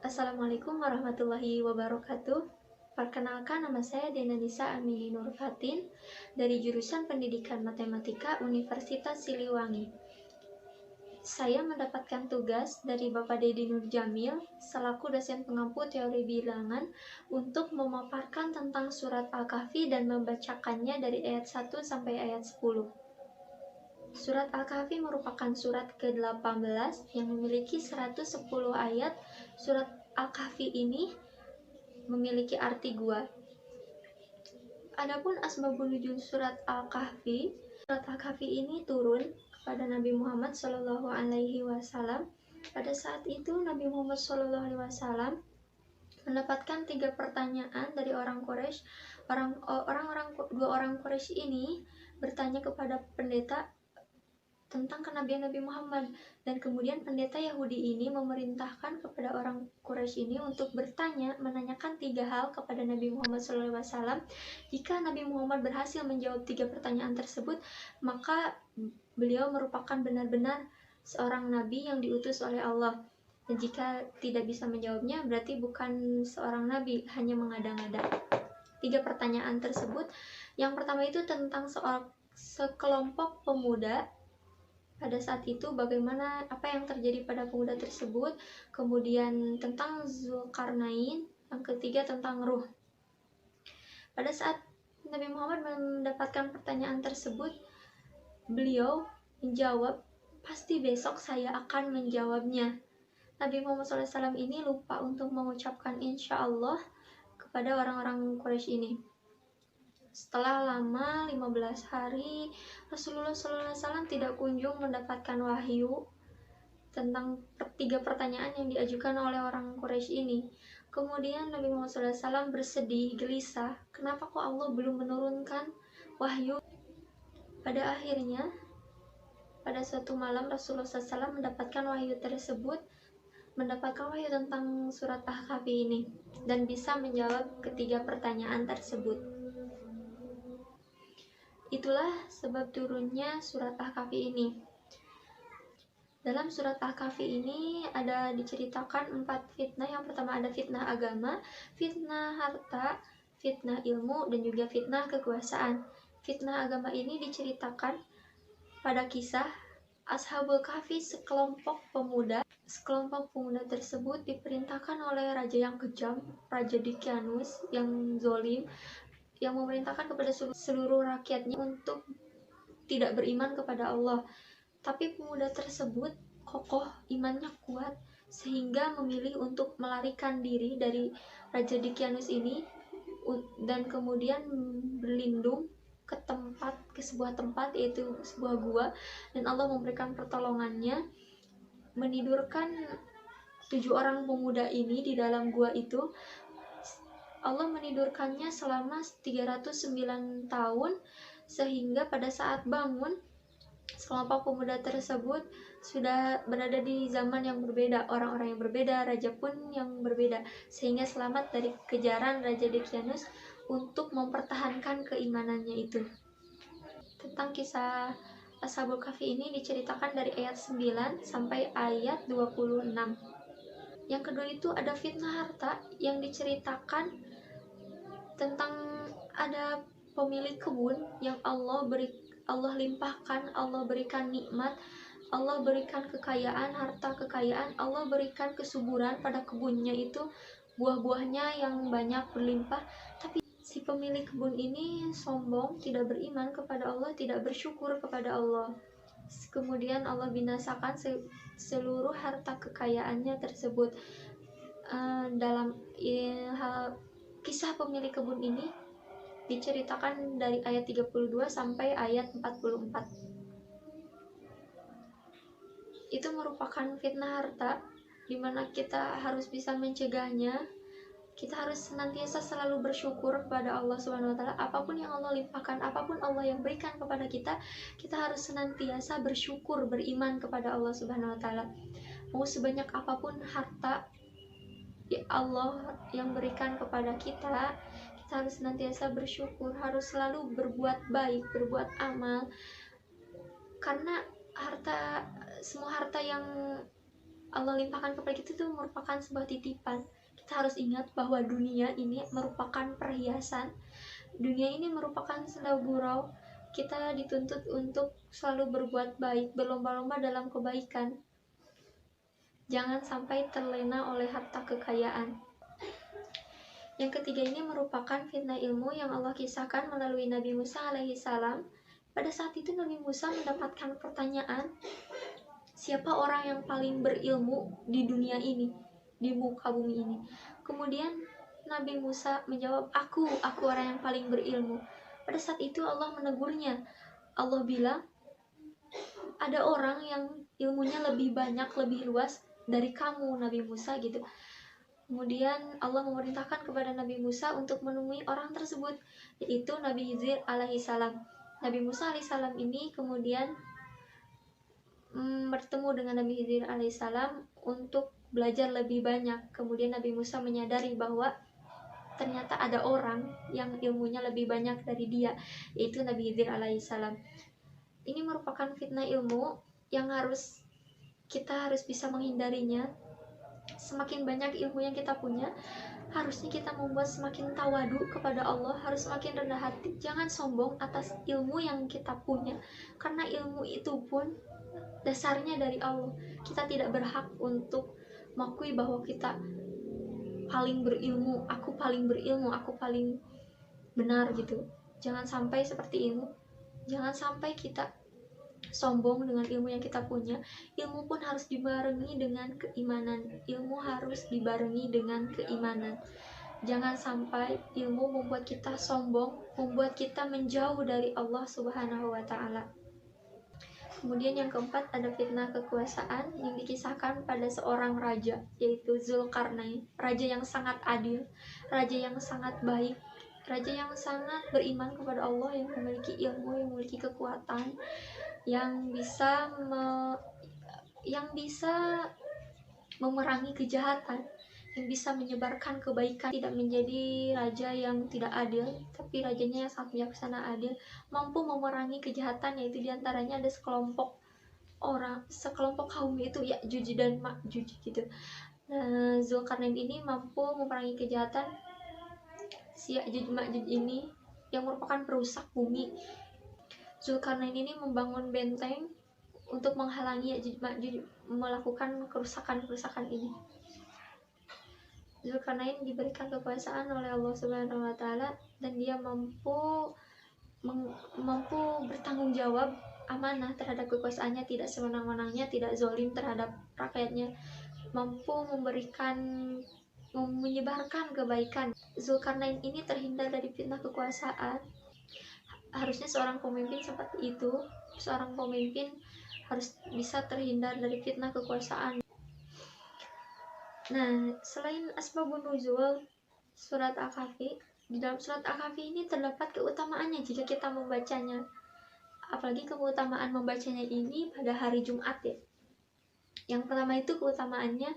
Assalamualaikum warahmatullahi wabarakatuh. Perkenalkan, nama saya Dena Nisa Amini Nur Fatin dari jurusan Pendidikan Matematika Universitas Siliwangi. Saya mendapatkan tugas dari Bapak Dedi Nur Jamil selaku dosen pengampu teori bilangan untuk memaparkan tentang surat Al-Kahfi dan membacakannya dari ayat 1 sampai ayat 10. Surat Al-Kahfi merupakan surat ke-18 yang memiliki 110 ayat. Surat Al-Kahfi ini memiliki arti gua. Adapun asbabun nuzul surat Al-Kahfi ini turun kepada Nabi Muhammad SAW. Pada saat itu Nabi Muhammad SAW mendapatkan 3 pertanyaan dari orang Quraisy. Dua orang Quraisy ini bertanya kepada pendeta tentang kenabian Nabi Muhammad, dan kemudian pendeta Yahudi ini memerintahkan kepada orang Quraisy ini untuk menanyakan 3 hal kepada Nabi Muhammad SAW. Jika Nabi Muhammad berhasil menjawab 3 pertanyaan tersebut, maka beliau merupakan benar-benar seorang nabi yang diutus oleh Allah. Dan jika tidak bisa menjawabnya, berarti bukan seorang nabi, hanya mengada-ngada. 3 pertanyaan tersebut, yang pertama itu tentang sekelompok pemuda. Pada saat itu apa yang terjadi pada pemuda tersebut, kemudian tentang Zulkarnain, yang ketiga tentang ruh. Pada saat Nabi Muhammad mendapatkan pertanyaan tersebut, beliau menjawab, "Pasti besok saya akan menjawabnya." Nabi Muhammad SAW ini lupa untuk mengucapkan insya Allah kepada orang-orang Quraisy ini. Setelah lama 15 hari, Rasulullah SAW tidak kunjung mendapatkan wahyu tentang 3 pertanyaan yang diajukan oleh orang Quraisy ini. Kemudian Nabi Muhammad SAW bersedih, gelisah, kenapa kok Allah belum menurunkan wahyu? Pada akhirnya, pada suatu malam Rasulullah SAW mendapatkan wahyu tentang surat Al-Kahfi ini, dan bisa menjawab ketiga pertanyaan tersebut. Itulah sebab turunnya surat Al-Kahfi ini. Dalam surat Al-Kahfi ini ada diceritakan 4 fitnah. Yang pertama ada fitnah agama, fitnah harta, fitnah ilmu, dan juga fitnah kekuasaan. Fitnah agama ini diceritakan pada kisah Ashabul Kahfi, sekelompok pemuda. Sekelompok pemuda tersebut diperintahkan oleh raja yang kejam, Raja Dicyanus yang zolim, yang memerintahkan kepada seluruh rakyatnya untuk tidak beriman kepada Allah. Tapi pemuda tersebut kokoh, imannya kuat, sehingga memilih untuk melarikan diri dari Raja Dicyanus ini dan kemudian berlindung ke sebuah tempat, yaitu sebuah gua, dan Allah memberikan pertolongannya, menidurkan 7 orang pemuda ini di dalam gua itu. Allah menidurkannya selama 309 tahun, sehingga pada saat bangun, sekelompok pemuda tersebut sudah berada di zaman yang berbeda, orang-orang yang berbeda, raja pun yang berbeda, sehingga selamat dari kejaran Raja Dicyanus untuk mempertahankan keimanannya itu. Tentang kisah Ashabul Kahfi ini diceritakan dari ayat 9 sampai ayat 26. Yang kedua itu ada fitnah harta, yang diceritakan tentang ada pemilik kebun yang Allah limpahkan, Allah berikan nikmat, Allah berikan kekayaan, harta kekayaan, Allah berikan kesuburan pada kebunnya itu, buah-buahnya yang banyak berlimpah. Tapi si pemilik kebun ini sombong, tidak beriman kepada Allah, tidak bersyukur kepada Allah. Kemudian Allah binasakan seluruh harta kekayaannya tersebut. Dalam kisah pemilik kebun ini diceritakan dari ayat 32 sampai ayat 44. Itu merupakan fitnah harta, di mana kita harus bisa mencegahnya. Kita harus senantiasa selalu bersyukur kepada Allah Subhanahu wa taala. Apapun yang Allah limpahkan, apapun Allah yang berikan kepada kita, kita harus senantiasa bersyukur, beriman kepada Allah Subhanahu wa taala. Mau sebanyak apapun harta Allah yang berikan kepada kita harus senantiasa bersyukur, harus selalu berbuat baik, berbuat amal. Karena semua harta yang Allah limpahkan kepada kita itu merupakan sebuah titipan. Kita harus ingat bahwa dunia ini merupakan perhiasan, dunia ini merupakan sendal gurau. Kita dituntut untuk selalu berbuat baik, berlomba-lomba dalam kebaikan. Jangan sampai terlena oleh harta kekayaan. Yang ketiga ini merupakan fitnah ilmu yang Allah kisahkan melalui Nabi Musa alaihissalam. Pada saat itu Nabi Musa mendapatkan pertanyaan, siapa orang yang paling berilmu di dunia ini, di muka bumi ini? Kemudian Nabi Musa menjawab, aku orang yang paling berilmu. Pada saat itu Allah menegurnya. Allah bilang, ada orang yang ilmunya lebih banyak, lebih luas dari kamu, Nabi Musa, gitu. Kemudian Allah memerintahkan kepada Nabi Musa untuk menemui orang tersebut, yaitu Nabi Khidir alaihissalam. Nabi Musa alaihissalam ini kemudian bertemu dengan Nabi Khidir alaihissalam untuk belajar lebih banyak. Kemudian Nabi Musa menyadari bahwa ternyata ada orang yang ilmunya lebih banyak dari dia, yaitu Nabi Khidir alaihissalam. Ini merupakan fitnah ilmu yang kita harus bisa menghindarinya. Semakin banyak ilmu yang kita punya, harusnya kita membuat semakin tawadu kepada Allah, harus semakin rendah hati. Jangan sombong atas ilmu yang kita punya, karena ilmu itu pun dasarnya dari Allah. Kita tidak berhak untuk mengakui bahwa kita paling berilmu, aku paling berilmu, aku paling benar gitu. Jangan sampai seperti itu. Jangan sampai kita sombong dengan ilmu yang kita punya. Ilmu pun harus dibarengi dengan keimanan. Ilmu harus dibarengi dengan keimanan. Jangan sampai ilmu membuat kita sombong, membuat kita menjauh dari Allah Subhanahu wa Ta'ala. Kemudian yang keempat ada fitnah kekuasaan yang dikisahkan pada seorang raja, yaitu Zulkarnain, raja yang sangat adil, raja yang sangat baik, raja yang sangat beriman kepada Allah, yang memiliki ilmu, yang memiliki kekuatan, yang bisa memerangi kejahatan, yang bisa menyebarkan kebaikan, tidak menjadi raja yang tidak adil, tapi rajanya yang sangat bijaksana, adil, mampu memerangi kejahatan, yaitu diantaranya ada sekelompok kaum, yaitu Ya'juj dan Ma'juj gitu. Nah, Zulkarnain ini mampu memerangi kejahatan si Ya'juj Ma'juj ini yang merupakan perusak bumi. Zulkarnain ini membangun benteng untuk menghalangi Ya'juj Ma'juj melakukan kerusakan ini. Zulkarnain diberikan kekuasaan oleh Allah Subhanahu wa Ta'ala, dan dia mampu bertanggung jawab amanah terhadap kekuasaannya, tidak sewenang-wenangnya, tidak zalim terhadap rakyatnya, mampu menyebarkan kebaikan. Zulkarnain ini terhindar dari fitnah kekuasaan. Harusnya seorang pemimpin seperti itu, seorang pemimpin harus bisa terhindar dari fitnah kekuasaan. Nah, selain asbabun nuzul surat Al-Kahfi, di dalam surat Al-Kahfi ini terdapat keutamaannya jika kita membacanya. Apalagi keutamaan membacanya ini pada hari Jumat ya. Yang pertama itu keutamaannya,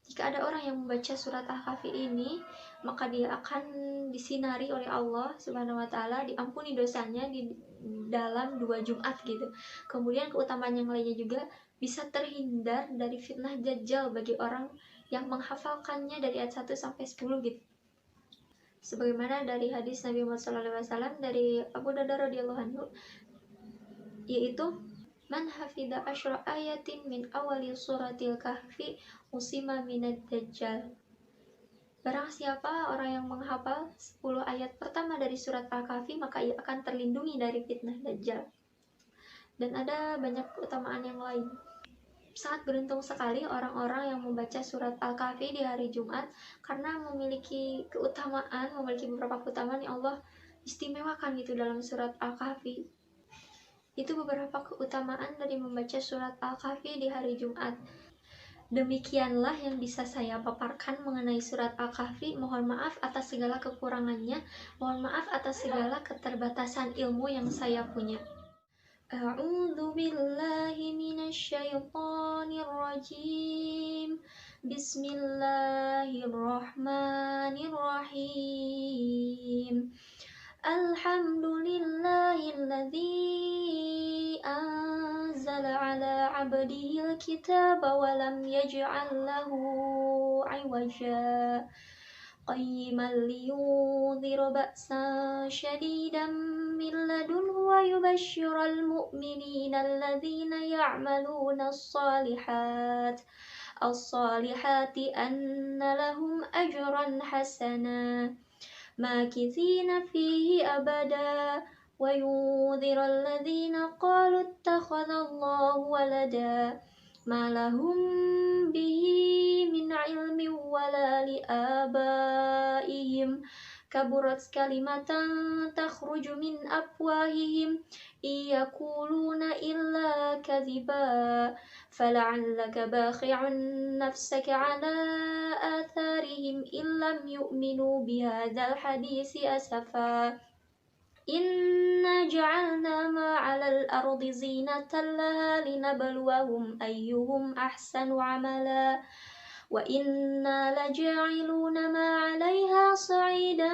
jika ada orang yang membaca surat Al-Kahfi ini, maka dia akan disinari oleh Allah Subhanahu wa Ta'ala, diampuni dosanya di dalam 2 Jumat gitu. Kemudian keutamaan yang lainnya juga bisa terhindar dari fitnah Dajjal bagi orang yang menghafalkannya dari ayat 1 sampai 10 gitu. Sebagaimana dari hadis Nabi Muhammad SAW dari Abu Darda radhiyallahu anhu, yaitu man hafidha asyra ayatin min awali suratil kahfi usima minad dajjal. Barang siapa orang yang menghafal 10 ayat pertama dari surat Al-Kahfi, maka ia akan terlindungi dari fitnah Dajjal. Dan ada banyak keutamaan yang lain. Sangat beruntung sekali orang-orang yang membaca surat Al-Kahfi di hari Jumat, karena memiliki beberapa keutamaan yang Allah istimewakan gitu dalam surat Al-Kahfi. Itu beberapa keutamaan dari membaca surat Al-Kahfi di hari Jumat. Demikianlah yang bisa saya paparkan mengenai surat Al-Kahfi. Mohon maaf atas segala kekurangannya, mohon maaf atas segala keterbatasan ilmu yang saya punya. A'udzu billahi minasyaitonir rajim. Bismillahirrahmanirrahim. Alhamdulillahilladzi أنزل على عبده الكتاب ولم يجعل له عوجا قيما لينذر بأسا شديدا من لدنه ويبشر المؤمنين الذين يعملون الصالحات أن لهم أجرا حسنا ماكثين فيه أبدا وينذر الذين قالوا اتخذ الله ولدا ما لهم به من علم ولا لآبائهم كبرت كلمة تخرج من أفواههم إن يقولون إلا كذبا فلعلك باخع نفسك على آثارهم إن لم يؤمنوا بهذا الحديث أسفا إنا جعلنا ما على الأرض زينة لها لنبلوهم أيهم أحسن عملا وإنا لجاعلون ما عليها صعيدا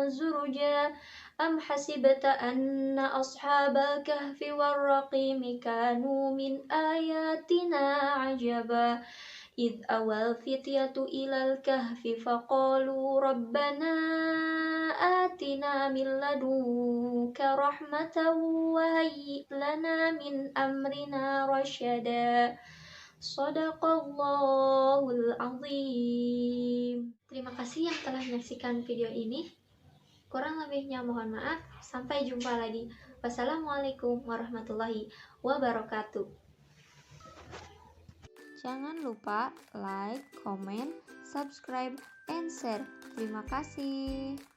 زرجا أم حسبت أن أصحاب الكهف والرقيم كانوا من آياتنا عجبا إذ أوى الفتية إلى الكهف فقالوا ربنا آتنا من لدنك رحمة وهيئ لنا من أمرنا رشدا Shadaqallahul Azim. Terima kasih yang telah menyaksikan video ini. Kurang lebihnya mohon maaf. Sampai jumpa lagi. Wassalamualaikum warahmatullahi wabarakatuh. Jangan lupa like, comment, subscribe, and share. Terima kasih.